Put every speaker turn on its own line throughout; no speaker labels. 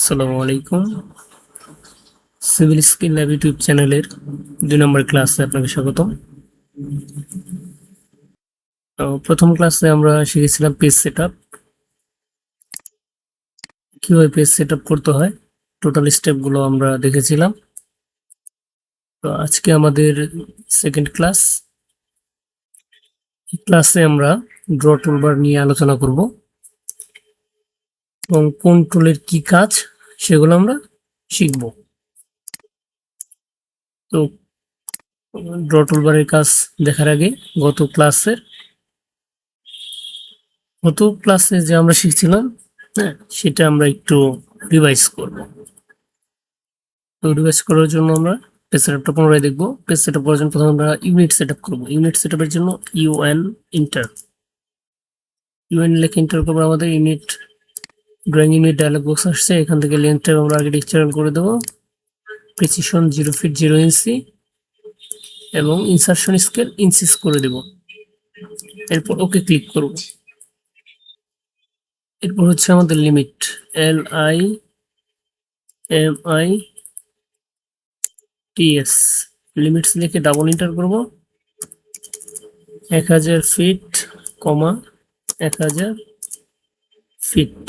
আসসালামু আলাইকুম। Civil skill lab YouTube চ্যানেলের 2 নম্বর ক্লাসে আপনাকে স্বাগতম। প্রথম ক্লাসে আমরা শিখেছিলাম পেজ সেটআপ, কিভাবে পেজ সেটআপ করতে হয়, টোটাল স্টেপগুলো আমরা দেখেছিলাম। তো আজকে আমাদের সেকেন্ড ক্লাস। এই ক্লাসে আমরা ড্র টুলবার নিয়ে আলোচনা করব এবং কোন টুলের কি কাজ সেগুলো আমরা শিখব। তো ড্র টুলবারের কাজ দেখার আগে গত ক্লাসে যে আমরা শিখছিলাম, হ্যাঁ, সেটা আমরা একটু রিভাইজ করব। তো রিভাইজ করার জন্য আমরা পেজ সেটআপটা পুনরায় দেখব। পেজ সেটআপ করার জন্য প্রথমে আমরা ইউনিট সেটআপ করব। ইউনিট সেটআপের জন্য ইউএন লিখে এন্টার করব। আমাদের unit drawing unit dialog box আসছে। এখান থেকে লেন্থটা আমরা আর্কিটেকচারাল করে দেব, প্রিসিশন 0 ফিট 0 ইঞ্চি এবং ইনসারশন স্কেল ইঞ্চিস করে দেব। এরপর ওকে ক্লিক করব। এরপর হচ্ছে আমাদের লিমিট LIMITS লিমিটস লিখে ডাবল এন্টার করব। 1000 feet, 1000 feet,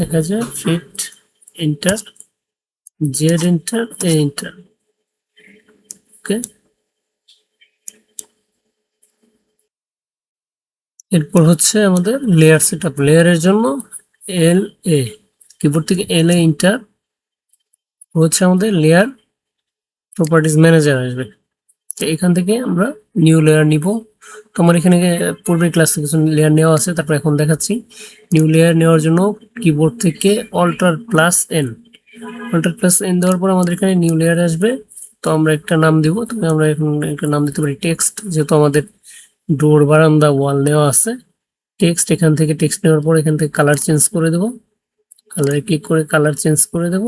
1000 feet, enter, Z enter, enter. Okay, এরপর হচ্ছে আমাদের লেয়ার সেটআপ। লেয়ারের জন্য LA, কিবোর্ড থেকে LA এন্টার। হচ্ছে আমাদের লেয়ার প্রপার্টিজ ম্যানেজার আসবে। তো এখান থেকে আমরা নিউ লেয়ার নিব। তোমার এখানে পূর্বের ক্লাসে কিছু লেয়ার নেওয়া আছে, তারপর এখন দেখাচ্ছি। নিউ লেয়ার নেওয়ার জন্য কিবোর্ড থেকে Alt+N দেওয়ার পর আমাদের এখানে নিউ লেয়ার আসবে। তো আমরা একটা নাম দিব। তবে আমরা এখন একটা নাম দিতে পারি টেক্সট, যেহেতু আমাদের ডোর, বারান্দা, ওয়াল নেওয়া আছে। টেক্সট, এখান থেকে টেক্সট নেওয়ার পর এখান থেকে কালার চেঞ্জ করে দেব। কালারে ক্লিক করে কালার চেঞ্জ করে দেব।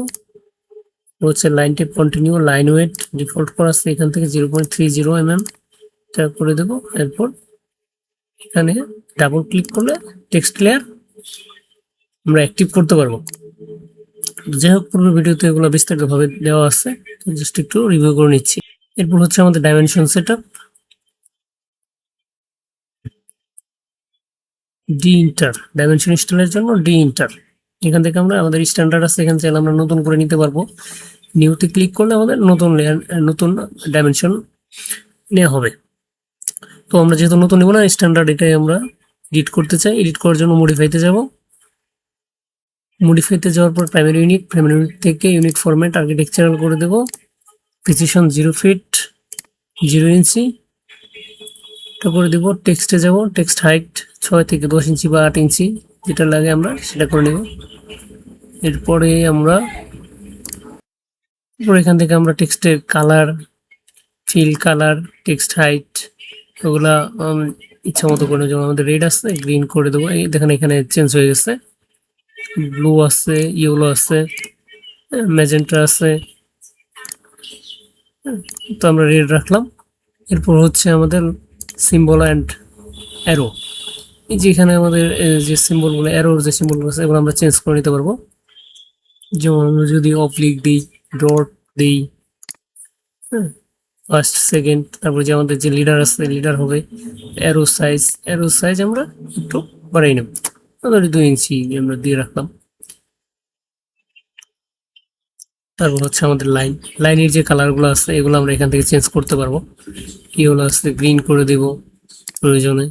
হচ্ছে line type continue, line weight default করা আছে, এখান থেকে 0.30 mm এটা করে দেব। এরপর এখানে ডাবল ক্লিক করলে টেক্সট লেয়ার আমরা অ্যাক্টিভ করতে পারবো। যাই হোক, পূর্বের ভিডিওতে এগুলো বিস্তারিতভাবে দেওয়া আছে, জাস্ট একটু রিভিউ করে নিচ্ছি। এরপর হচ্ছে আমাদের dimension setup. D inter, dimension স্টাইলের জন্য ডি ইন্টার। এখান থেকে আমরা আমাদের স্ট্যান্ডার্ড আছে, এখান থেকে আমরা নতুন করে নিতে পারবো। নিউতে ক্লিক করলে আমাদের নতুন লেয়ার, নতুন ডাইমেনশন নেওয়া হবে। তো আমরা যেহেতু নতুন নেব না, স্ট্যান্ডার্ড এটাই আমরা এডিট করতে চাই। এডিট করার জন্য মডিফাইতে যাব। মডিফাইতে যাওয়ার পর প্রাইমারি ইউনিট থেকে ইউনিট ফরম্যাট আর্কিটেকচারাল করে দেব। প্রিসিশন 0 ফিট 0 ইঞ্চি এটা করে দেব। টেক্সটে যাব, টেক্সট হাইট 6 থেকে 10 ইঞ্চি বা 8 ইঞ্চি, যেটা লাগে আমরা সেটা করে নেব। এরপরে আমরা এখান থেকে আমরা টেক্সটের colour, fill colour, text height ওগুলা ইচ্ছা মতো করে, যেমন আমাদের রেড আছে গ্রিন করে দেবো। এই দেখেন এখানে চেঞ্জ হয়ে গেছে, ব্লু আছে, ইয়েলো আছে, ম্যাজেন্টা আছে, তো আমরা রেড রাখলাম। এরপর হচ্ছে আমাদের সিম্বল অ্যান্ড অ্যারো। এই যে এখানে আমাদের যে সিম্বলগুলো, অ্যারোর যে সিম্বলগুলো আছে, এগুলো আমরা চেঞ্জ করে নিতে পারবো। যেমন আমরা যদি অবলিক দিই, ডট দিই, হ্যাঁ, ফার্স্ট সেকেন্ড, তারপরে যে আমাদের যে লিডার আছে লিডার হবে। অ্যারো সাইজ আমরা একটু বাড়াই নেব, ধরি 2 ইঞ্চি আমরা দিয়ে রাখলাম। তারপর হচ্ছে আমাদের লাইনের যে কালারগুলো আছে এগুলো আমরা এখান থেকে চেঞ্জ করতে পারবো। ইয়েলো আছে গ্রিন করে দেব প্রয়োজনে,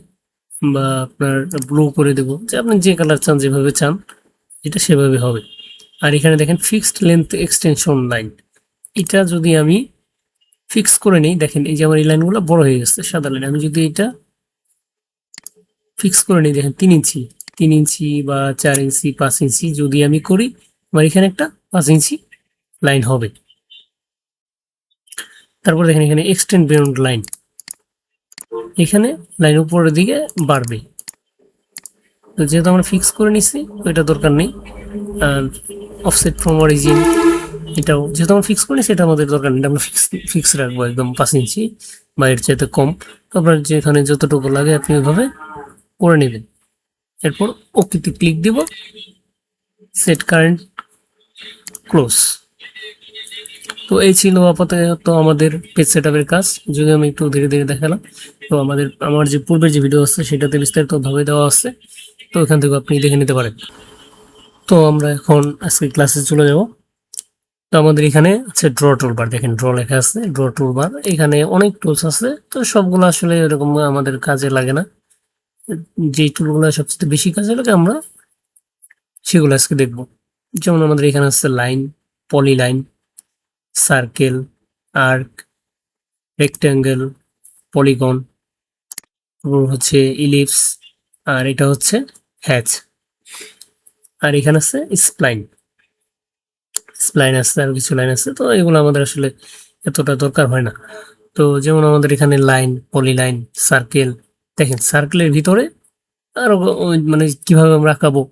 বা আপনার ব্লু করে দেব, যে আপনি যে কালার চান, যেভাবে চান এটা সেভাবে হবে। আর এখানে দেখেন ফিক্সড লেন্থ এক্সটেনশন লাইন, এটা যদি আমি ফিক্স করে নিই, দেখেন এই যে আমার এই লাইনগুলো বড় হয়ে গেছে, সাদা লাইন। আমি যদি এটা ফিক্স করে নিই, দেখেন 3 ইঞ্চি বা 4 ইঞ্চি 5 ইঞ্চি যদি আমি করি, আমার এখানে একটা 5 ইঞ্চি লাইন হবে। তারপর দেখেন এখানে এক্সটেন্ড বিয়ন্ড লাইন, এখানে লাইন উপরের দিকে বাড়বে। তো যেহেতু আমরা ফিক্স করে নিছি, এটা দরকার নেই। আর অফসেট ফ্রম অরিজিন, এটাও যেহেতু আমরা ফিক্স করে নিছি, এটা আমাদের দরকার নেই। আমরা ফিক্স রাখবো একদম 5 ইঞ্চি বা এর চাইতে কম। আপনার যেখানে যতটুকু লাগে আপনি ওইভাবে করে নেবেন। এরপর ওকেতে ক্লিক দিব, সেট কারেন্ট ক্লোজ। তো এই ছিল আপাতত আমাদের পেজ সেটআপের কাজ। যদি আমি একটু ধীরে ধীরে দেখালাম, তো আমার যে পূর্বের যে ভিডিও আছে সেটাতে বিস্তারিতভাবে দেওয়া আছে, তো এখান থেকে আপনি দেখে নিতে পারেন। তো আমরা এখন আজকে ক্লাসে চলে যাব। তো আমাদের এখানে আছে ড্র টুলবার, দেখেন ড্র লেখা আছে, ড্র টুলবার। এখানে অনেক টুলস আছে, তো সবগুলো আসলে এরকম আমাদের কাজে লাগে না। যে টুলগুলো সবচেয়ে বেশি কাজে লাগে আমরা সেগুলো আজকে দেখব। যেমন আমাদের এখানে আছে line, polyline, circle, arc, rectangle, polygon, হচ্ছে ইলিপস, আর এটা হচ্ছে হ্যাচ, আর এখানে আছে স্প্লাইন। স্প্লাইন আছে, আর কিছু লাইন আছে, তো এগুলো আমাদের আসলে এতটা দরকার হয় না। তো যেমন আমাদের এখানে লাইন, পলিলাইন, সার্কেল, দেখেন সার্কেলের ভিতরে আরো মানে কিভাবে আমরা আঁকাবো,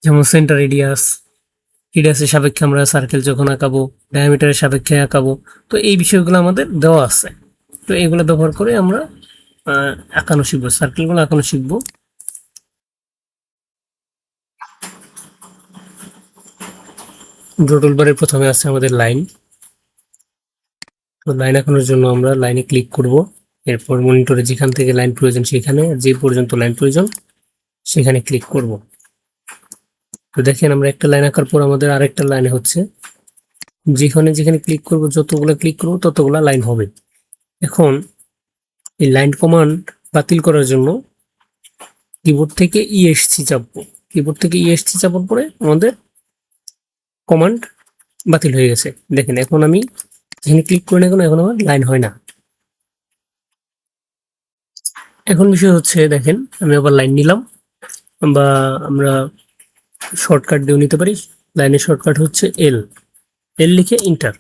যেমন সেন্টার রেডিয়াস, রেডিয়াসের সাপেক্ষে আমরা সার্কেল যখন আঁকাবো, ডায়ামিটারের সাপেক্ষে আঁকাবো, তো এই বিষয়গুলো আমাদের দেওয়া আছে। তো এগুলো ব্যবহার করে আমরা আঁকানো শিখবো, সার্কেলগুলো আঁকানো শিখবো। ড্র টুলবারের প্রথমে আছে আমাদের লাইন। তো লাইন আঁকানোর জন্য আমরা লাইনে ক্লিক করব। এরপর মনিটরে যেখান থেকে লাইন প্রয়োজন সেখানে, যে পর্যন্ত লাইন প্রয়োজন সেখানে ক্লিক করব। তো দেখেন আমরা একটা লাইন আঁকার পর আমাদের আরেকটা লাইনে হচ্ছে, যেখানে যেখানে ক্লিক করব, যতগুলো ক্লিক করব ততগুলো লাইন হবে। এখন এই লাইন কমান্ড বাতিল করার জন্য কিবোর্ড থেকে ইএসসি চাপবো। কিবোর্ড থেকে ইএসসি চাপার পরে আমাদের কমান্ড বাতিল হয়ে গেছে। দেখেন এখন আমি যেখানে ক্লিক করি না কেন, এখন আমার লাইন হয় না। এখন বিষয় হচ্ছে, দেখেন আমি আবার লাইন নিলাম, বা আমরা শর্টকাট দিয়েও নিতে পারি। লাইনের শর্টকাট হচ্ছে এল লিখে ইন্টার।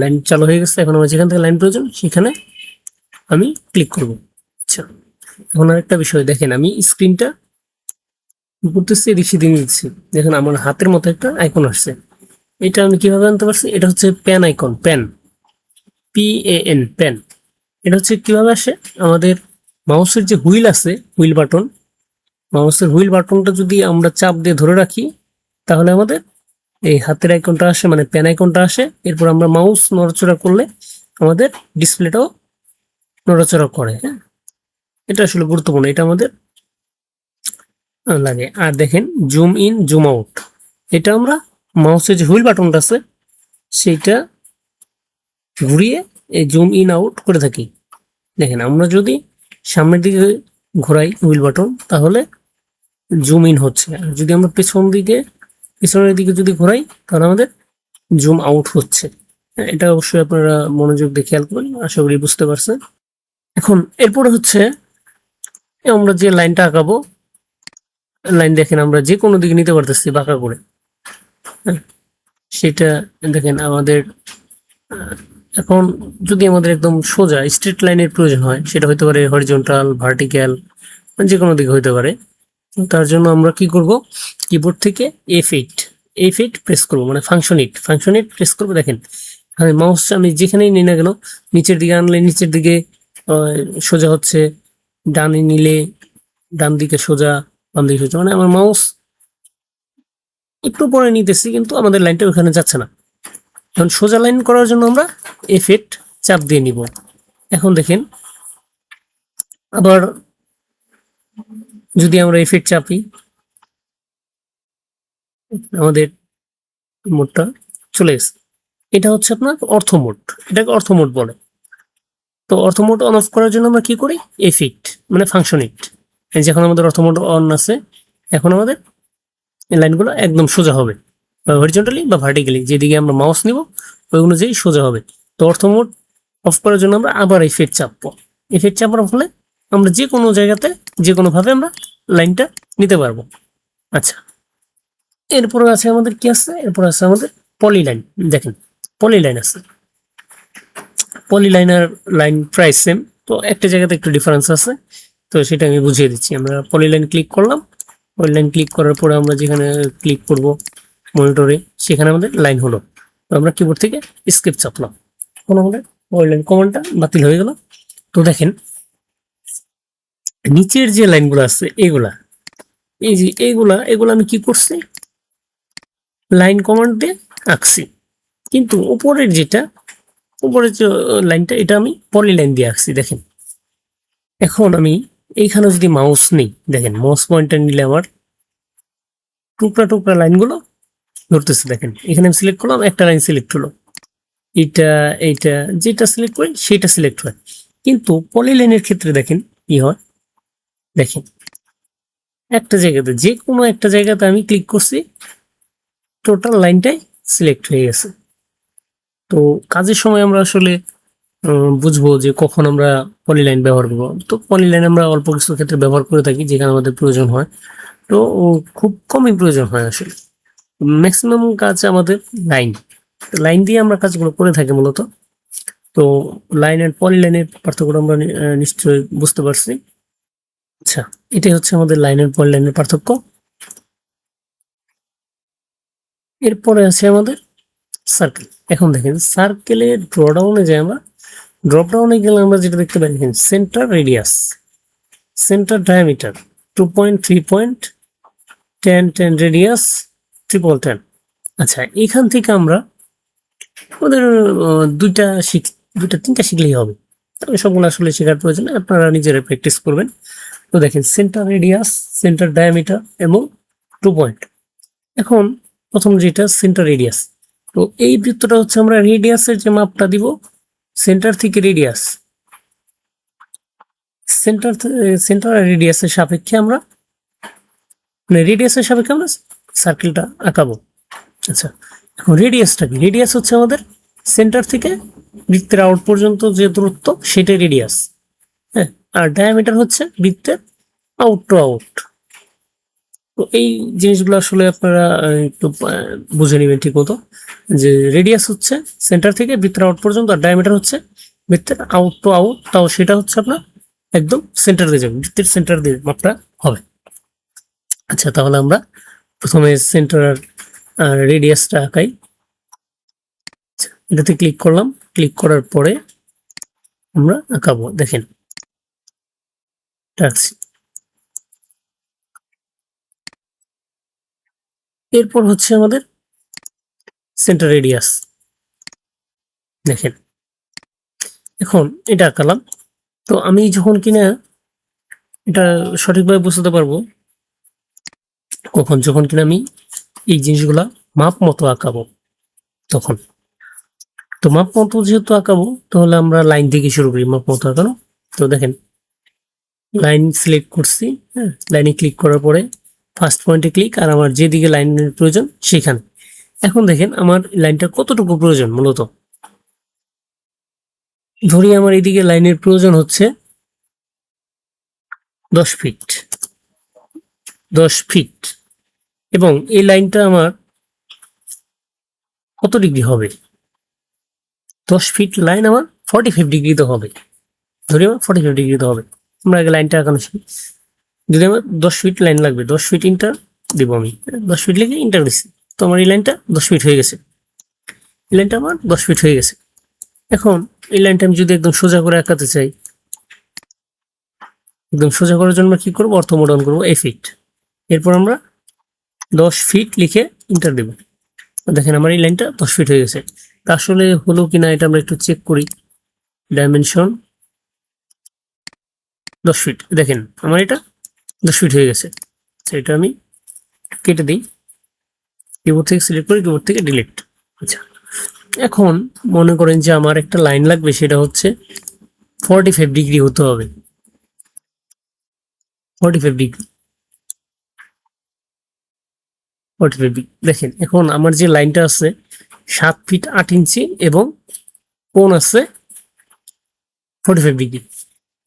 লাইন চালু হয়ে গেছে। এখন আমার যেখান থেকে লাইন প্রয়োজন সেখানে আমি ক্লিক করব। আচ্ছা, এখন আরেকটা বিষয় দেখেন, আমি স্ক্রিনটা করতেছি, এদিক সেদিক দিচ্ছি। দেখেন আমার হাতের মতো একটা আইকন আসছে। এটা আমি কিভাবে আনতে পারছি? এটা হচ্ছে pan icon, pan, PAN, pan. এটা হচ্ছে কিভাবে আসে, আমাদের মাউসের যে হুইল আছে, হুইল বাটন, মাউসের হুইল বাটনটা যদি আমরা চাপ দিয়ে ধরে রাখি, তাহলে আমাদের এই হাতের আইকনটা আসে, মানে প্যান আইকনটা আসে। এরপর আমরা মাউস নড়াচড়া করলে আমাদের ডিসপ্লেটাও নড়াচড়া করে। হ্যাঁ, এটা আসলে গুরুত্বপূর্ণ, এটা আমাদের লাগে। আর দেখেন জুম ইন, জুম আউট, এটা আমরা মাউসের যে হুইল বাটনটা আছে সেইটা ঘুরিয়ে এই জুম ইন আউট করে থাকি। দেখেন আমরা যদি সামনের দিকে ঘোরাই হুইল বাটন, তাহলে জুম ইন হচ্ছে। আর যদি আমরা পিছনের দিকে যদি ঘোরাই, তাহলে আমাদের জুম আউট হচ্ছে। এটা অবশ্যই আপনারা মনোযোগ দিয়ে খেয়াল করবেন, আশা করি বুঝতে পারছেন। এখন এরপরে হচ্ছে আমরা যে লাইনটা আঁকাবো, লাইন দেখেন আমরা যে কোনো দিকে নিতে পারতেছি বাঁকা করে। হ্যাঁ, সেটা দেখেন আমাদের এখন যদি আমাদের একদম সোজা স্ট্রেট লাইনের প্রয়োজন হয়, সেটা হতে পারে হরিজন্টাল, ভার্টিক্যাল, যে কোনো দিকে হতে পারে। তার জন্য আমরা কি করব, কিবোর্ড থেকে F8 প্রেস করব, মানে ফাংশন ইট প্রেস করব। দেখেন আমি মাউস আমি যেখানেই নিই না কেন, নিচের দিকে আনলে নিচের দিকে সোজা হচ্ছে, ডানে নিলে ডান দিকে সোজা, বাম দিকে সোজা, মানে আমার মাউস একটু পরে নিতেছি কিন্তু আমাদের লাইনটা ওখানে যাচ্ছে না। এখন সোজা লাইন করার জন্য আমরা F8 চাপ দিয়ে নিব। এখন দেখেন আবার যদি আমরা F8 চাপি, আমাদের মোডটা চলে গেছে। এটা হচ্ছে আপনার অর্থ মোড, এটাকে অর্থ মোড বলে। তো অর্থ মোড অন অফ করার জন্য আমরা কি করি, F8 মানে ফাংশন ইট। যখন আমাদের অর্থ মোড অন আছে, এখন আমাদের এই লাইনগুলো একদম সোজা হবে, হরিজন্টালি বা ভার্টিক্যালি, যেদিকে আমরা মাউস নিব ওই অনুযায়ী সোজা হবে। তো অর্থ মোড অফ করার জন্য আমরা আবার F8 চাপবো। F8 চাপার ফলে আমরা যে কোনো জায়গাতে যে কোনো ভাবে আমরা লাইনটা নিতে পারবো। আচ্ছা, এরপরে আছে আমাদের কি আছে, এরপর আছে আমাদের পলিলাইন। দেখেন পলিলাইন আছে, পলিলাইন আর লাইন প্রায় সেম, তো একটা জায়গাতে একটু ডিফারেন্স আছে, তো সেটা আমি বুঝিয়ে দিচ্ছি। আমরা পলিলাইন ক্লিক করলাম, পলিলাইন ক্লিক করার পরে আমরা যেখানে ক্লিক করব মনিটরে, সেখানে আমাদের লাইন হলো। তো আমরা কিবোর্ড থেকে স্কেপ চাপলাম, এখন আমাদের পলিলাইন কমান্ডটা বাতিল হয়ে গেল। তো দেখেন নিচের যে লাইনগুলো আছে এগুলা, এই যে এগুলা আমি কি করছি, লাইন কমান্ড দিয়ে আঁকছি, কিন্তু উপরের যে লাইনটা এটা আমি পলিলাইন দিয়ে আঁকছি। দেখেন এখন আমি এইখানে যদি মাউস নেই, দেখেন মাউস পয়েন্টার নিলে আমার টুকরা টুকরা লাইনগুলো ধরতেছে। দেখেন এখানে আমি সিলেক্ট করলাম, একটা লাইন সিলেক্ট হলো, এটা এইটা যেটা সিলেক্ট করি সেটা সিলেক্ট হয়। কিন্তু পলিলাইনের ক্ষেত্রে দেখেন কি হয়, দেখেন একটা জায়গাতে যে কোনো একটা জায়গাতে আমি ক্লিক করছি, টোটাল লাইনটাই সিলেক্ট হয়ে গেছে। তো কাজের সময় আমরা আসলে বুঝবো যে কখন আমরা পলিলাইন ব্যবহার করবো। তো পলিলাইন আমরা অল্প কিছু ক্ষেত্রে ব্যবহার করে থাকি যেখানে আমাদের প্রয়োজন হয়, তো খুব কমই প্রয়োজন হয় আসলে। ম্যাক্সিমাম কাজ আমাদের লাইন লাইন দিয়ে আমরা কাজগুলো করে থাকি মূলত। তো লাইন এন্ড পলিলাইনের পার্থক্যটা আমরা নিশ্চয়ই বুঝতে পারছি। আচ্ছা, এটাই হচ্ছে আমাদের লাইন এন্ড পলিলাইনের পার্থক্য। এরপরে আছে আমাদের সার্কেল। এখন দেখেন সার্কেলের ড্রডাউনে যে আমরা ড্রপডাউনে গেলে আমরা যেটা দেখতে পাই, দেখেন centre radius, centre diameter 2.3.10 radius 10. আচ্ছা, এখান থেকে আমরা আমাদের দুইটা তিনটা শিখলেই হবে, তবে সবগুলো আসলে শেখার প্রয়োজন নেই, আপনারা নিজেরা প্র্যাকটিস করবেন। তো দেখেন সেন্টার রেডিয়াস, সেন্টার ডায়ামিটার এবং 2 পয়েন্ট। এখন প্রথম যেটা সেন্টার রেডিয়াস, তো এই বৃত্তটা হচ্ছে আমরা রেডিয়াসের যে মাপটা দিব, সেন্টার থেকে রেডিয়াস, সেন্টার আর রেডিয়াসের সাপেক্ষে আমরা মানে রেডিয়াসের সাপেক্ষে আমরা সার্কেলটা আঁকাবো। আচ্ছা, এখন রেডিয়াসটা কি? রেডিয়াস হচ্ছে আমাদের সেন্টার থেকে বৃত্তের আউট পর্যন্ত যে দূরত্ব সেটাই রেডিয়াস। হ্যাঁ, আর ডায়ামিটার হচ্ছে বৃত্তের আউট টু আউট। তো এই জিনিসগুলো আসলে আপনারা একটু বুঝে নেবেন ঠিক মতো, যে রেডিয়াস হচ্ছে সেন্টার থেকে বৃত্তের আউট পর্যন্ত, আর ডায়ামিটার হচ্ছে বৃত্তের আউট টু আউট, তাও সেটা হচ্ছে আপনার একদম সেন্টার দিয়ে যাবে, বৃত্তের সেন্টার দিয়ে মাপটা হবে। আচ্ছা, তাহলে আমরা প্রথমে সেন্টার আর রেডিয়াসটা আঁকাই। এটাতে ক্লিক করলাম, ক্লিক করার পরে আমরা আঁকাবো। দেখেন রাখছি। এরপর হচ্ছে আমাদের সেন্টার রেডিয়াস। দেখেন এখন এটা আঁকালাম। তো আমি যখন কিনা এটা সঠিকভাবে বুঝতে পারবো যখন কিনা আমি এই জিনিসগুলা মাপ মতো আঁকাবো তখন। তো মাপ মতো যেহেতু আঁকাবো, তাহলে আমরা লাইন থেকে শুরু করি মাপ মতো আঁকানো। তো দেখেন লাইন সিলেক্ট করছি, হ্যাঁ, লাইনে ক্লিক করার পরে ফার্স্ট পয়েন্টে ক্লিক, আর আমার যেদিকে লাইনের প্রয়োজন সেখানে। এখন দেখেন আমার লাইনটা কতটুকু প্রয়োজন। মূলত ধরি আমার এদিকে লাইনের প্রয়োজন হচ্ছে 10 ফিট, 10 ফিট, এবং এই লাইনটা আমার কত ডিগ্রি হবে? 10 ফিট লাইন আমার 45 ডিগ্রিতে হবে। ধরি আমার 45 ডিগ্রিতে হবে। আমরা আগে লাইনটা আঁকানো শিখি। যদি আমার 10 ফিট লাইন লাগবে, 10 ফিট ইন্টার দিব আমি, 10 ফিট লিখে ইন্টার দিচ্ছি, তো আমার এই লাইনটা 10 ফিট হয়ে গেছে। এই লাইনটা আমার 10 ফিট হয়ে গেছে। এখন এই লাইনটা আমি যদি একদম সোজা করে আঁকাতে চাই, একদম সোজা করার জন্য কি করবো? অর্থমোডন করবো ফিট। এরপর আমরা 10 ফিট লিখে ইন্টার দেব। দেখেন আমার এই লাইনটা 10 ফিট হয়ে গেছে। তা আসলে হলো কিনা এটা আমরা একটু চেক করি। ডাইমেনশন 10 ফিট, দেখেন আমার এটা 10 ফিট হয়ে গেছে। এটা আমি কেটে দিই, কিবোর্ড থেকে সিলেক্ট করি, কিবোর্ড থেকে ডিলিট। আচ্ছা, এখন মনে করেন যে আমার একটা লাইন লাগবে, সেটা হচ্ছে 45 ডিগ্রি হতে হবে। 45 ডিগ্রি, 45 ডিগ্রি। দেখেন এখন আমার যে লাইনটা আছে 7 ফিট 8 ইঞ্চি এবং কোণ আছে 45 ডিগ্রি।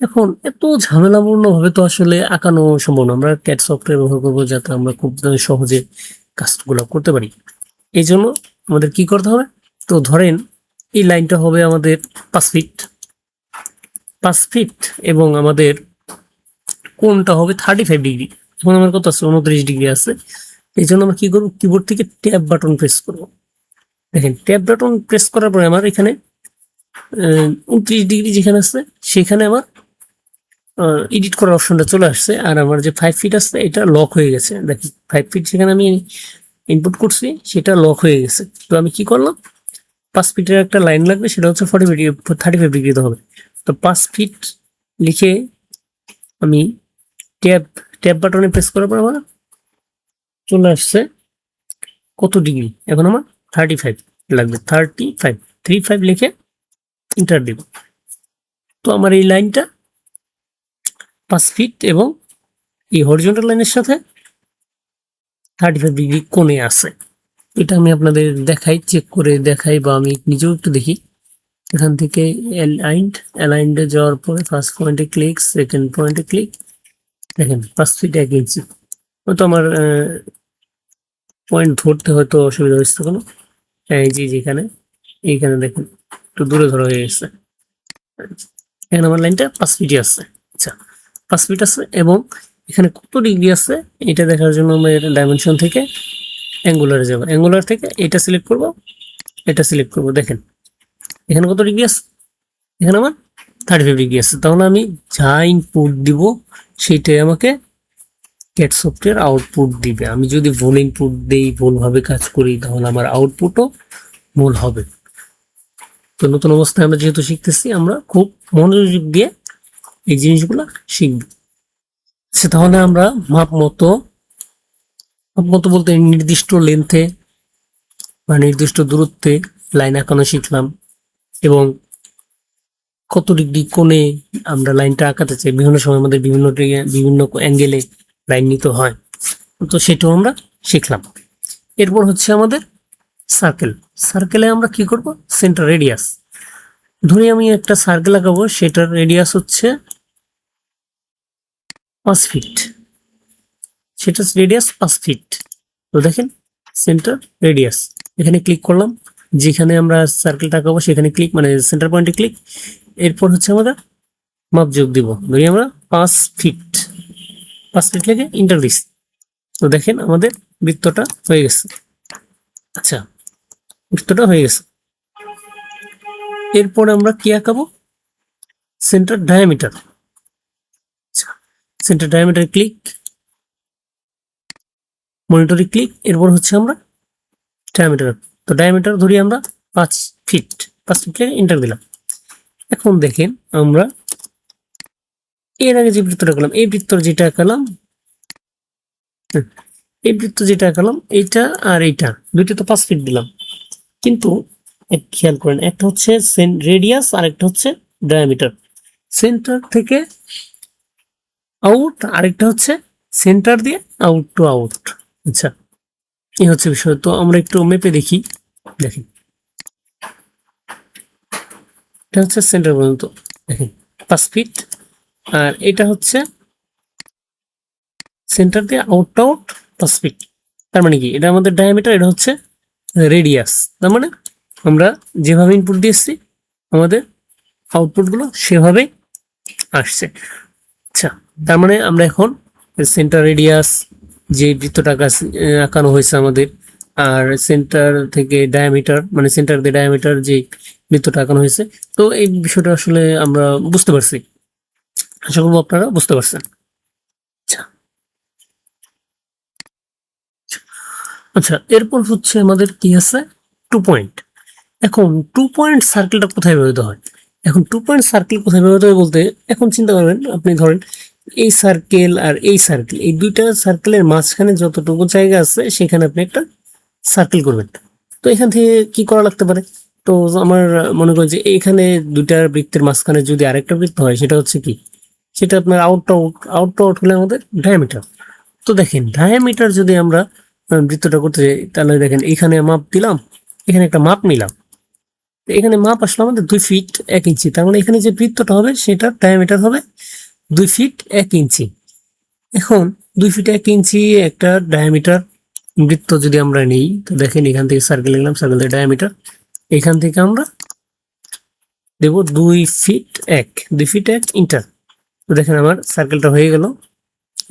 এখন এত ঝামেলাপূর্ণ ভাবে তো আসলে আঁকানো সম্ভব না। আমরা ক্যাড সফটওয়্যার ব্যবহার করবো যাতে আমরা খুব সহজে কাজগুলো করতে পারি। এই জন্য আমাদের কি করতে হবে? তো ধরেন এই লাইনটা হবে আমাদের 5 ফিট, 5 ফিট, এবং আমাদের কোণটা হবে 35 ডিগ্রি। এখন আমার কত আছে? 29 ডিগ্রি আছে। এই জন্য আমরা কি করবো? কিবোর্ড থেকে ট্যাব বাটন প্রেস করবো। দেখেন ট্যাব বাটন প্রেস করার পরে আমার এখানে 29 ডিগ্রি যেখানে আছে সেখানে আমার এডিট করার অপশনটা চলে আসছে, আর আমার যে 5 ফিট আছে এটা লক হয়ে গেছে। দেখেন 5 ফিট সেখানে আমি ইনপুট করছি সেটা লক হয়ে গেছে। তো আমি কি করলাম, 5 ফিটের একটা লাইন লাগবে, সেটা হচ্ছে 35 ডিগ্রিতে হবে। তো 5 ফিট লিখে আমি ট্যাব ট্যাব বাটনে প্রেস করার পর আমার চলে আসছে কত ডিগ্রি, এখন আমার 35 লাগবে, 35 লিখে ইন্টার দিব। তো আমার এই লাইনটা 5 ফিট এবং এই হরিজন্টাল লাইনের সাথে 35 ডিগ্রি কোণে আছে। এটা আমি আপনাদের দেখাই, চেক করে দেখাই, বা আমি নিজেও একটু দেখি। এখান থেকে অ্যালাইন্ডে যাওয়ার পরে ফার্স্ট পয়েন্টে ক্লিক, সেকেন্ড পয়েন্টে ক্লিক, দেখেন 5 ফিট 1 ইঞ্চি। হয়তো আমার পয়েন্ট ধরতে হয়তো অসুবিধা হচ্ছে কোনো, এই যে যেখানে এইখানে দেখেন একটু দূরে ধরা হয়ে গেছে। এখানে আমার লাইনটা 5 ফিটই আছে। আচ্ছা, 5 ফিট আছে এবং এখানে কত ডিগ্রি আছে এটা দেখার জন্য আমরা ডাইমেনশন থেকে অ্যাঙ্গুলারে যাবো, অ্যাঙ্গুলার থেকে এটা সিলেক্ট করব, এটা সিলেক্ট করব। দেখেন এখানে কত ডিগ্রি আছে, এখানে আমার 35 ডিগ্রি আছে। তাহলে আমি যা ইনপুট দিব সেটাই আমাকে ক্যাট সফটওয়্যার আউটপুট দিবে। আমি যদি ভুল ইনপুট দিই, ভুলভাবে কাজ করি, তাহলে আমার আউটপুটও ভুল হবে। তো নতুন অবস্থায় আমরা যেহেতু শিখতেছি, আমরা খুব মনোযোগ দিয়ে এই জিনিসগুলো শিখব। আচ্ছা, তাহলে আমরা মাপ মতো বলতে নির্দিষ্ট লেন্থে বা নির্দিষ্ট দূরত্বে লাইন আঁকানো শিখলাম, এবং কত ডিগ্রি কোণে আমরা লাইনটা আঁকাতে চাই। বিভিন্ন সময় আমাদের বিভিন্ন অ্যাঙ্গেলে লাইন নিতে হয়, তো সেটাও আমরা শিখলাম। এরপর হচ্ছে আমাদের সার্কেল। সার্কেলে আমরা কি করব, সেন্টার রেডিয়াস ধরে আমি একটা সার্কেল আঁকাবো, সেটার রেডিয়াস হচ্ছে 5 ফিট, সেটা রেডিয়াস 5 ফিট। তো দেখেন সেন্টার রেডিয়াস, এখানে ক্লিক করলাম, যেখানে আমরা সার্কেলটা আঁকাবো সেখানে ক্লিক, মানে সেন্টার পয়েন্টে ক্লিক। এরপর হচ্ছে আমরা মাপ যোগ দিব, ধরি আমরা 5 ফিট, 5 ফিট লেগে ইন্টার দিচ্ছি। তো দেখেন আমাদের বৃত্তটা হয়ে গেছে। আচ্ছা, বৃত্তটা হয়ে গেছে। এরপর আমরা কি আঁকাবো, centre diameter. Centre diameter click, মনিটরে ক্লিক। এরপর হচ্ছে আমরা ডায়ামিটার, তো ডায়ামিটার ধরি আমরা 5 ফিট, 5 ফিট লেগে ইন্টার দিলাম। এখন দেখেন আমরা এর আগে যে বৃত্তটা আঁকলাম, এই বৃত্ত যেটা আঁকালাম, এই বৃত্ত যেটা আঁকালাম, এইটা আর এইটা দুইটা তো 5 ফিট দিলাম, কিন্তু খেয়াল করেন একটা হচ্ছে রেডিয়াস আর একটা হচ্ছে ডায়ামিটার। সেন্টার থেকে আউট, আরেকটা হচ্ছে সেন্টার দিয়ে আউট টু আউট। আচ্ছা, এই হচ্ছে বিষয়। তো আমরা একটু মেপে দেখি, দেখেন এটা হচ্ছে সেন্টার পর্যন্ত, দেখেন 5 ফিট, আর এটা হচ্ছে সেন্টার দিয়ে আউট টু আউট 5 ফিট। তার মানে কি, এটা আমাদের ডায়ামিটার, এটা হচ্ছে রেডিয়াস। তার মানে আমরা যেভাবে ইনপুট দিয়েছি আমাদের আউটপুটগুলো সেভাবে আসছে। আচ্ছা, তার মানে আমরা এখন সেন্টার রেডিয়াস যে বৃত্তটা আঁকানো হয়েছে আমাদের, আর সেন্টার থেকে ডায়ামিটার, মানে সেন্টার দিয়ে ডায়ামিটার যে বৃত্তটা আঁকানো হয়েছে, তো এই বিষয়টা আসলে আমরা বুঝতে পারছি। আশা করবো আপনারা বুঝতে পারছেন। আচ্ছা আচ্ছা, এরপর হচ্ছে আমাদের কি আছে, 2 পয়েন্ট। এখন 2 পয়েন্ট সার্কেলটা কোথায় ব্যবহৃত হয়? এখন 2 পয়েন্ট সার্কেল কোথায় ব্যবহৃত হয় বলতে, এখন চিন্তা করবেন, আপনি ধরেন এই সার্কেল আর এই সার্কেল, এই দুইটা সার্কেলের মাঝখানে যতটুকু জায়গা আছে সেখানে আপনি একটা সার্কেল করবেন। তো এখান থেকে কি করা লাগতে পারে, তো আমার মনে করি যে এইখানে দুইটা বৃত্তের মাঝখানে যদি আরেকটা বৃত্ত হয়, সেটা হচ্ছে কি, সেটা আপনার আউট হলে আমাদের ডায়ামিটার। তো দেখেন ডায়ামিটার যদি আমরা বৃত্তটা করতে যাই, তাহলে দেখেন এখানে মাপ দিলাম, এখানে একটা মাপ নিলাম, এখানে মাপ আসলো আমাদের 2 ফিট 1 ইঞ্চি। তার মানে এখানে যে বৃত্তটা হবে সেটা ডায়ামিটার হবে 2 ফিট 1 ইঞ্চি। এখন 2 ফিট 1 ইঞ্চি একটা ডায়ামিটার বৃত্ত যদি আমরা নিই, তো দেখেন এখান থেকে সার্কেল নিলাম, সার্কেলের ডায়ামিটার এখান থেকে আমরা দেব 2 ফিট 1 তো দেখেন আমার সার্কেলটা হয়ে গেল।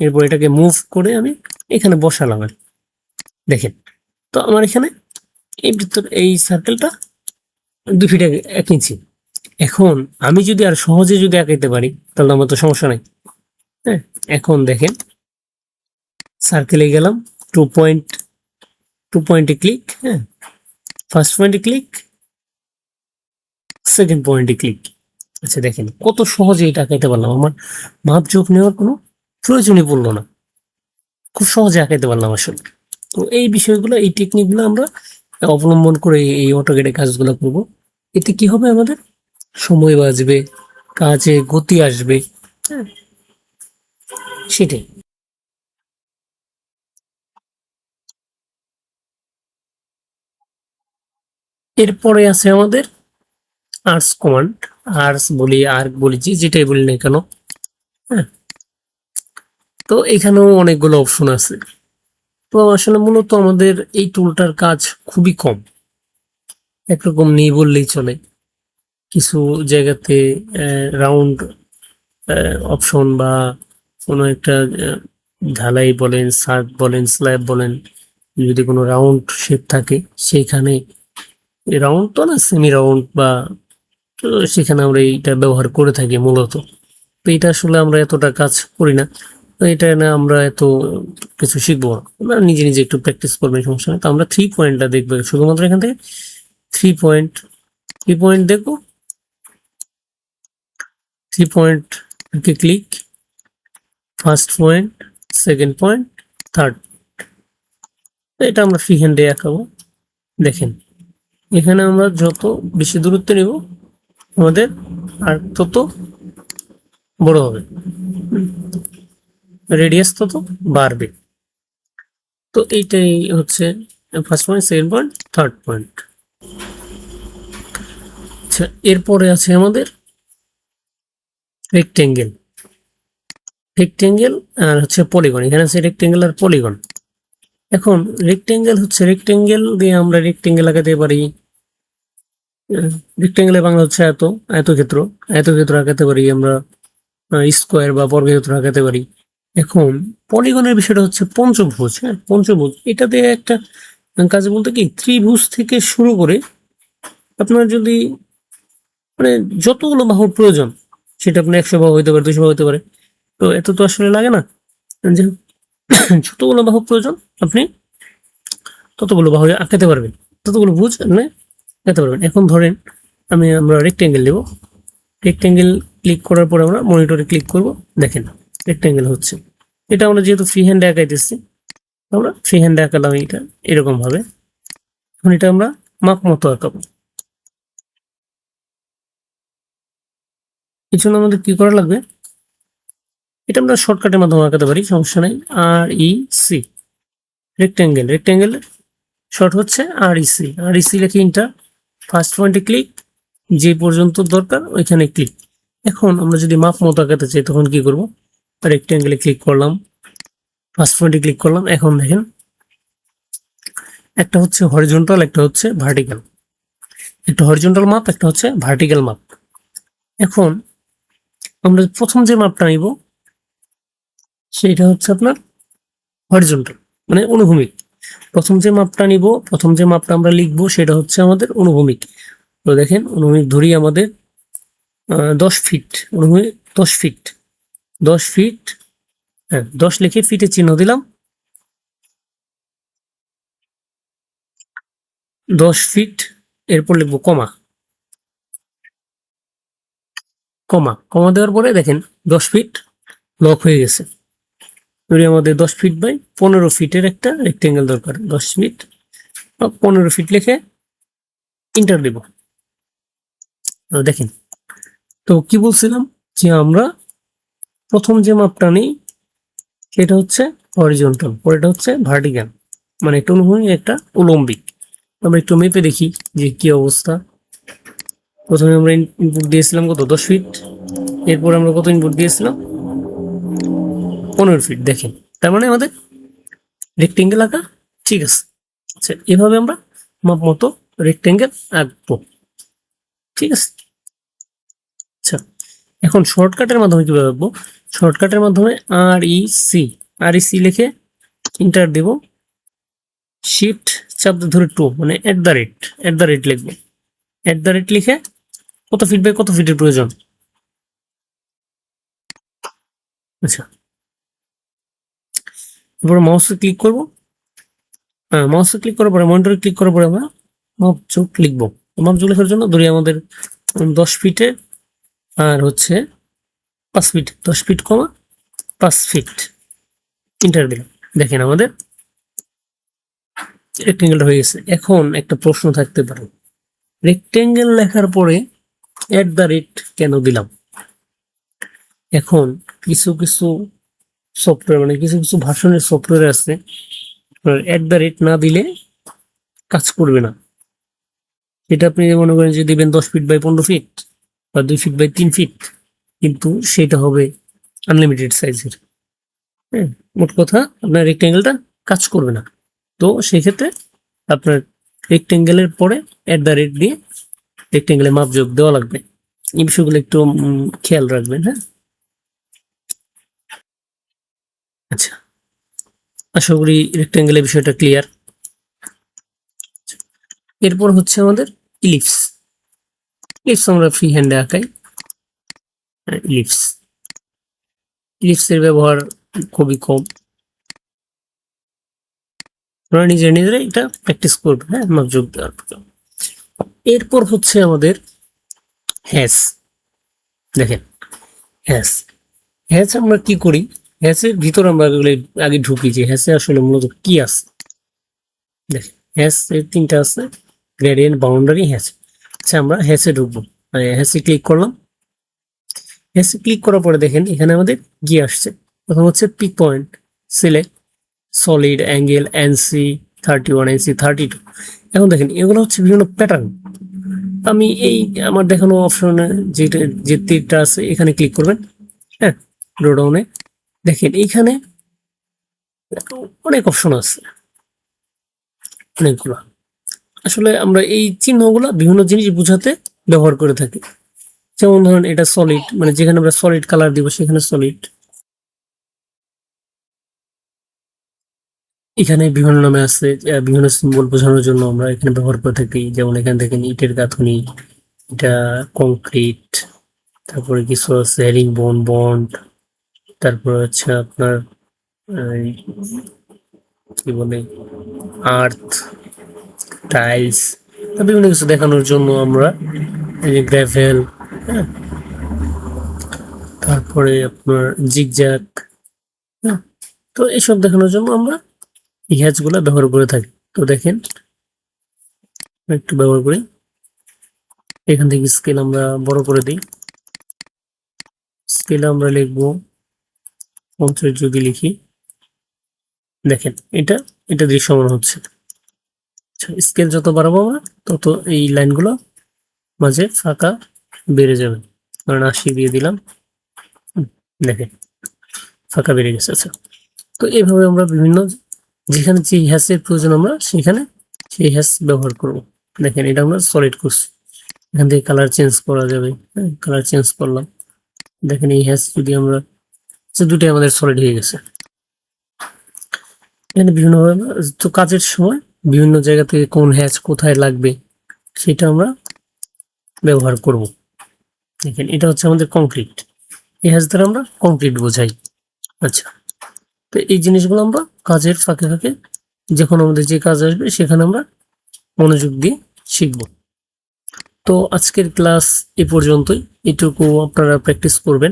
এরপর এটাকে মুভ করে আমি এখানে বসালাম, আর দেখেন তো আমার এখানে এই বৃত্তর এই সার্কেলটা 2 ফিট 1 ইঞ্চি। এখন আমি যদি আর সহজে যদি আঁকাইতে পারি, তাহলে আমার তো সমস্যা নাই। হ্যাঁ, এখন দেখেন সার্কেলে গেলাম, 2 পয়েন্ট 2 পয়েন্টে ক্লিক, হ্যাঁ, ফার্স্ট পয়েন্টে ক্লিক, সেকেন্ড পয়েন্টে ক্লিক। আচ্ছা দেখেন কত সহজে এটা আঁকাইতে পারলাম, আমার মাপজোক নেওয়ার কোনো প্রয়োজনই পড়লো না, খুব সহজে আঁকাইতে পারলাম আসলে। তো এই বিষয়গুলো, এই টেকনিকগুলো আমরা অবলম্বন করে এই অটোক্যাডে কাজগুলো করব। এতে কি হবে, আমাদের সময় বাঁচবে, কাজে গতি আসবে, হ্যাঁ, সেটাই। এরপরে আছে আমাদের আর্টস কমান্ড, আর্টস বলি, আর্ক বলি, যেটাই বলি না কেন, হ্যাঁ। তো এখানেও অনেকগুলো অপশন আছে। তো আসলে মূলত আমাদের এই টুলটার কাজ খুবই কম, একরকম নেই বললেই চলে। কিছু জায়গাতে রাউন্ড অপশন বা কোনো একটা ঢালাই বলেন, সার্ক বলেন, স্ল্যাব বলেন, যদি কোনো রাউন্ড শেপ থাকে সেইখানে, রাউন্ড তো না, সেমি রাউন্ড বা, তো সেখানে আমরা এইটা ব্যবহার করে থাকি মূলত। তো এটা আসলে আমরা এতটা কাজ করি না, তো এটা না আমরা এত কিছু শিখবো না, আমরা নিজে নিজে একটু প্র্যাকটিস করবেন, সমস্যা নেই। তো আমরা 3 পয়েন্টটা দেখবো শুধুমাত্র এখান থেকে, 3 পয়েন্ট, 3 পয়েন্ট দেখবো, 3 point click, first point, second point, third. এটা আমরা ফ্রি হ্যান্ডে আঁকাবো। দেখেন এখানে আমরা যত বেশি দূরত্ব নিব, আমাদের আর তত বড় হবে, রেডিয়াস তত বাড়বে। তো এইটাই হচ্ছে first point, second point, third point. আচ্ছা, এরপরে আছে আমাদের রেক্টেঙ্গেল, রেক্টেঙ্গেল আর হচ্ছে পলিগন। এখানে আছে রেক্টেঙ্গেল আর পলিগন। এখন রেক্টেঙ্গেল হচ্ছে, রেক্টেঙ্গেল দিয়ে আমরা রেক্টেঙ্গেল আঁকাতে পারি, রেক্টেঙ্গেলের বাংলা হচ্ছে এত, আয়তক্ষেত্র, আয়তক্ষেত্র আঁকাতে পারি আমরা, স্কোয়ার বা বর্গক্ষেত্র আঁকাতে পারি। এখন পলিগনের বিষয়টা হচ্ছে পঞ্চভুজ, হ্যাঁ, পঞ্চভুজ। এটাতে একটা কাজ বলতে কি, ত্রিভুজ থেকে শুরু করে আপনার যদি মানে যতগুলো বাহুর প্রয়োজন, সেটা আপনার 100 বাহু হইতে পারে, 200 বাহু হতে পারে, তো এত তো আসলে লাগে না, যে যতগুলো বাহু প্রয়োজন আপনি ততগুলো বাহু আঁকাতে পারবেন, ততগুলো ভুজ আপনি আঁকাতে পারবেন। এখন ধরেন আমরা রেক্টেঙ্গেল নেব, রেক্টেঙ্গেল ক্লিক করার পর আমরা মনিটরে ক্লিক করব, দেখেন রেক্টেঙ্গেল হচ্ছে। এটা আমরা যেহেতু ফ্রি হ্যান্ডে আঁকাইতেছি, আমরা ফ্রি হ্যান্ডে আঁকালাম এটা এরকম ভাবে। এখন এটা আমরা মাপ মতো আঁকাবো, এই জন্য আমাদের কি করা লাগবে, এটা আমরা শর্টকাটের মাধ্যমে আঁকাতে পারি, সমস্যা নাই। REC, রেক্টেঙ্গেল, রেক্টেঙ্গেল শর্ট হচ্ছে REC, REC লিখে ইন্টার, ফার্স্ট পয়েন্টে ক্লিক, যে পর্যন্ত দরকার ওইখানে ক্লিক। এখন আমরা যদি মাপ মতো আঁকাতে চাই তখন কি করব, রেক্টেঙ্গেলে ক্লিক করলাম, ফার্স্ট পয়েন্টে ক্লিক করলাম। এখন দেখেন একটা হচ্ছে হরিজন্টাল, একটা হচ্ছে ভার্টিক্যাল, একটা হরিজন্টাল মাপ, একটা হচ্ছে ভার্টিক্যাল মাপ। এখন আমরা প্রথম যে মাপটা নিব সেটা হচ্ছে আপনার হরিজন্টাল, মানে অনুভূমিক। প্রথম যে মাপটা নিব, প্রথম যে মাপটা আমরা লিখবো সেটা হচ্ছে আমাদের অনুভূমিক। তো দেখেন অনুভূমিক ধরি আমাদের 10 ফিট, অনুভূমিক 10 ফিট, 10 ফিট, হ্যাঁ 10 লিখে ফিটে চিহ্ন দিলাম, 10 ফিট। এরপর লিখবো কমা, কমা, কমা দেওয়ার পরে দেখেন 10 ফিট লক হয়ে গেছে। ধরি আমাদের 10 ফিট বাই 15 ফিটের একটা রেক্টেঙ্গেল দরকার, 10 ফিট বা 15 ফিট লিখে ইন্টার দেব। দেখেন, তো কি বলছিলাম, যে আমরা প্রথম যে মাপটা নিই সেটা হচ্ছে হরিজন্টাল, পরেরটা হচ্ছে ভার্টিক্যাল, মানে একটা অনুভূমিক একটা উলম্বিক। আমরা একটু মেপে দেখি যে কি অবস্থা। প্রথমে আমরা ইনপুট দিয়েছিলাম কত, 10 ফিট, এরপর আমরা কত ইনপুট দিয়েছিলাম, 15 ফিট। দেখেন তার মানে আমাদের রেক্টেঙ্গেল আঁকা ঠিক আছে। আচ্ছা, এভাবে আমরা মাপ মতো রেক্টেঙ্গেল আঁকবো, ঠিক আছে। আচ্ছা, এখন শর্টকাটের মাধ্যমে কিভাবে আঁকবো, শর্টকাটের মাধ্যমে REC, REC লিখে ইন্টার দেব, শিফট চাপ ধরে 2, মানে @ লিখবো, লিখে কত ফিট বাই কত ফিটের প্রয়োজন। আচ্ছা, এরপর মাউসে ক্লিক করব, মাউসে ক্লিক করার পরে মনিটরে ক্লিক করার পরে আমরা মাপযোগ লিখবো। মাপযোগ লেখার জন্য ধরি আমাদের 10 ফিটে আর হচ্ছে 5 feet, 10 feet comma 5 feet, enter দিলাম। দেখেন আমাদের রেক্টেঙ্গেলটা হয়ে গেছে। এখন একটা প্রশ্ন থাকতে পারে, রেক্টেঙ্গেল লেখার পরে @ কেন দিলাম? এখন কিছু কিছু সফটওয়্যার মানে কিছু কিছু ভার্সনের সফটওয়্যার আছে @ না দিলে কাজ করবে না। এটা আপনি মনে করেন যে দিবেন 10 ফিট বাই 15 ফিট বা 2 ফিট বাই 3 ফিট, কিন্তু সেটা হবে আনলিমিটেড সাইজের। হ্যাঁ, মোট কথা আপনার রেক্টেঙ্গেলটা কাজ করবে না। তো সেক্ষেত্রে আপনার রেক্টেঙ্গেলের পরে @ দিয়ে রেক্টেঙ্গেলের মাপযোগ দেওয়া লাগবে। এই বিষয়গুলো একটু খেয়াল রাখবেন। হ্যাঁ, আচ্ছা, আশা করি রেক্টেঙ্গেলের বিষয়টা ক্লিয়ার। এরপর হচ্ছে আমাদের ইলিপস। ইলিপস আমরা ফ্রি হ্যান্ডে আঁকাই। ইলিপস ইলিপসের ব্যবহার খুবই কম, আপনারা নিজেরা এটা প্র্যাকটিস করবেন। হ্যাঁ, মাপযোগ দেওয়ার পর এরপর হচ্ছে আমাদের হ্যাশ। দেখেন হ্যাশ, হ্যাশ আমরা কি করি, হ্যাশের ভিতর আমরা আগে ঢুকি যে হ্যাশে আসলে মূলত কি আছে। দেখেন হ্যাশ এর 3টা আছে, গ্রেডিয়েন্ট, বাউন্ডারি, হ্যাশ। আচ্ছা, আমরা হ্যাশে ঢুকবো, হ্যাশে ক্লিক করলাম। হ্যাশে ক্লিক করার পরে দেখেন এখানে আমাদের কি আসছে। প্রথম হচ্ছে pick point, select, solid, angle, ANSI 31, ANSI 32। এখন দেখেন এগুলো হচ্ছে বিভিন্ন প্যাটার্ন। আমি এই আমার দেখানো অপশনে যেটা যে তীরটা আছে এখানে ক্লিক করবেন। হ্যাঁ, ড্রডাউনে দেখেন এইখানে অনেক অপশন আছে, অনেকগুলো। আসলে আমরা এই চিহ্নগুলো বিভিন্ন জিনিস বোঝাতে ব্যবহার করে থাকি। যেমন ধরুন এটা সলিড, মানে যেখানে আমরা সলিড কালার দিব সেখানে সলিড। এখানে বিভিন্ন নামে আছে, বিভিন্ন সিম্বল বোঝানোর জন্য আমরা এখানে ব্যবহার করে থাকি। যেমন এখানে দেখেন ইটের গাঁথনি, এটা কংক্রিট, তারপরে কিছু আছে হেরিং বোন, বন্ড, তারপর হচ্ছে আপনার কি বলে আর্থ, টাইলস, বিভিন্ন কিছু দেখানোর জন্য আমরা এই যে গ্রাভেল, হ্যাঁ, তারপরে আপনার জিগজ্যাগ, হ্যাঁ। তো এইসব দেখানোর জন্য আমরা এই হ্যাচগুলো ব্যবহার করে থাকি। তো দেখেন একটু ব্যবহার করি, এখান থেকে স্কেল আমরা বড় করে দিই। স্কেলে আমরা লিখবো 50 যদি লিখি, দেখেন এটা এটা দৃশ্যমান হচ্ছে। স্কেল যত বাড়াবো আমরা তত এই লাইনগুলো মাঝে ফাঁকা বেড়ে যাবে। কারণ 80 দিয়ে দিলাম, দেখেন ফাঁকা বেড়ে গেছে। আচ্ছা, তো এইভাবে আমরা বিভিন্ন যেখানে যে হ্যাশের প্রয়োজন আমরা সেখানে সেই হ্যাশ ব্যবহার করব। দেখেন এটা আমরা সলিড করছি, এখান থেকে কালার চেঞ্জ করা যাবে। হ্যাঁ, কালার চেঞ্জ করলাম, দেখেন এই হ্যাশ যদি আমরা দুটোই আমাদের সলিড হয়ে গেছে। এখানে বিভিন্নভাবে তো কাজের সময় বিভিন্ন জায়গা থেকে কোন হ্যাশ কোথায় লাগবে সেটা আমরা ব্যবহার করব। দেখেন এটা হচ্ছে আমাদের কংক্রিট, এই হ্যাশ দ্বারা আমরা কংক্রিট বোঝাই। আচ্ছা, তো এই জিনিসগুলো আমরা কাজের ফাঁকে ফাঁকে যখন আমাদের যে কাজ আসবে সেখানে আমরা মনোযোগ দিয়ে শিখব। তো আজকের ক্লাস এ পর্যন্তই। এটুকু আপনারা প্র্যাকটিস করবেন,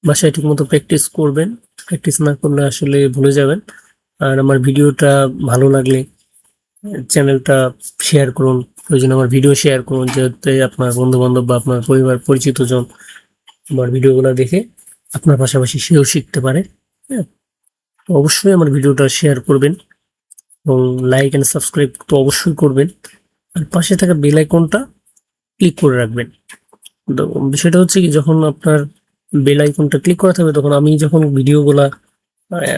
বাসায় ঠিক মতো প্র্যাকটিস করবেন। প্র্যাকটিস না করলে আসলে ভুলে যাবেন। আর আমার ভিডিওটা ভালো লাগলে চ্যানেলটা শেয়ার করুন, প্রয়োজনে আমার ভিডিও শেয়ার করুন, যাতে আপনার বন্ধু বান্ধব বা আপনার পরিবার পরিচিত জন আমার ভিডিওগুলো দেখে আপনার পাশাপাশি সেও শিখতে পারে। হ্যাঁ, তো অবশ্যই আমার ভিডিওটা শেয়ার করবেন এবং লাইক অ্যান্ড সাবস্ক্রাইব তো অবশ্যই করবেন। আর পাশে থাকা বেল আইকনটা ক্লিক করে রাখবেন। তো বিষয়টা হচ্ছে কি, যখন আপনার বেল আইকনটা ক্লিক করা থাকবে তখন আমি যখন ভিডিওগুলা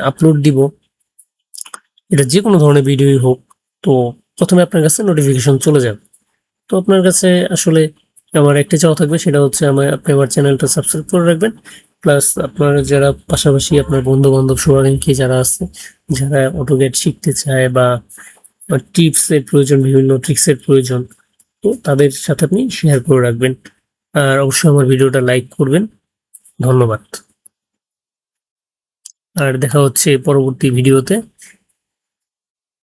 আপলোড দিব, এটা যে কোনো ধরনের ভিডিওই হোক, তো প্রথমে আপনার কাছে নোটিফিকেশন চলে যাবে। তো আপনার কাছে আসলে আমার একটা চাওয়া থাকবে, সেটা হচ্ছে আপনি আমার চ্যানেলটা সাবস্ক্রাইব করে রাখবেন। প্লাস আপনার যারা পাশাপাশি আপনার বন্ধু বান্ধব শুভাকাঙ্ক্ষী যারা আছে, যারা অটোক্যাড শিখতে চায় বা টিপস এর প্রয়োজন, বিভিন্ন ট্রিক্স এর প্রয়োজন, তো তাদের সাথে আপনি শেয়ার করে রাখবেন। আর অবশ্যই আমার ভিডিওটা লাইক করবেন। ধন্যবাদ। আর দেখা হচ্ছে পরবর্তী ভিডিওতে।